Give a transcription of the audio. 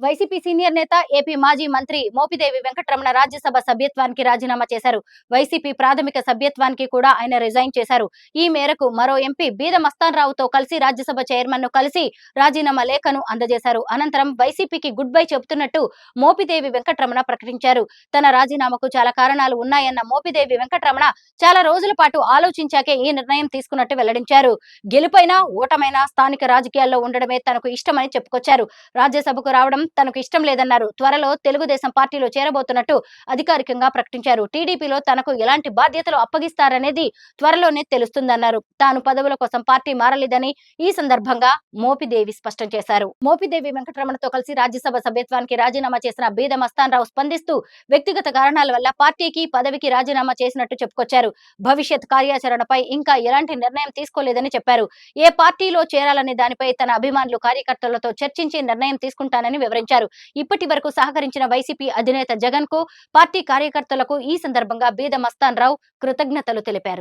YCP senior నేత AP మాజీ మంత్రి మోపిదేవి వెంకటరమణ రాజ్యసభ సభ్యత్వానికి రాజీనామా చేశారు. వైసీపీ ప్రాథమిక సభ్యత్వానికి కూడా ఆయన రిజైన్ చేశారు. ఈ మేరకు మరో ఎంపీ బీద మస్తాన్రావుతో కలిసి రాజ్యసభ చైర్మన్ ను కలిసి రాజీనామా లేఖను అందజేశారు. అనంతరం వైసీపీకి గుడ్ బై చెబుతున్నట్టు మోపిదేవి వెంకటరమణ ప్రకటించారు. తన రాజీనామాకు చాలా కారణాలు ఉన్నాయన్న మోపిదేవి వెంకటరమణ చాలా రోజుల పాటు ఆలోచించాకే ఈ నిర్ణయం తీసుకున్నట్టు వెల్లడించారు. గెలుపైనా ఓటమైనా స్థానిక రాజకీయాల్లో ఉండడమే తనకు ఇష్టమని చెప్పుకొచ్చారు. రాజ్యసభకు రావడం తనకు ఇష్టం లేదన్నారు. త్వరలో తెలుగుదేశం పార్టీలో చేరబోతున్నట్టు అధికారికంగా ప్రకటించారు. టీడీపీలో తనకు ఎలాంటి బాధ్యతలు అప్పగిస్తారనేది త్వరలోనే తెలుస్తుందన్నారు. తాను పదవుల కోసం పార్టీ మారలేదని ఈ సందర్భంగా మోపిదేవి స్పష్టం చేశారు. మోపిదేవి వెంకటరమణతో కలిసి రాజ్యసభ సభ్యత్వానికి రాజీనామా చేసిన బీద మస్తాన్రావు స్పందిస్తూ వ్యక్తిగత కారణాల వల్ల పార్టీకి పదవికి రాజీనామా చేసినట్టు చెప్పుకొచ్చారు. భవిష్యత్ కార్యాచరణపై ఇంకా ఎలాంటి నిర్ణయం తీసుకోలేదని చెప్పారు. ఏ పార్టీలో చేరాలనే దానిపై తన అభిమానులు కార్యకర్తలతో చర్చించి నిర్ణయం తీసుకుంటానని వివరించారు. ఇప్పటి వరకు సహకరించిన వైసీపీ అధినేత జగన్ కు పార్టీ కార్యకర్తలకు ఈ సందర్భంగా బీద మస్తాన్రావు కృతజ్ఞతలు తెలిపారు.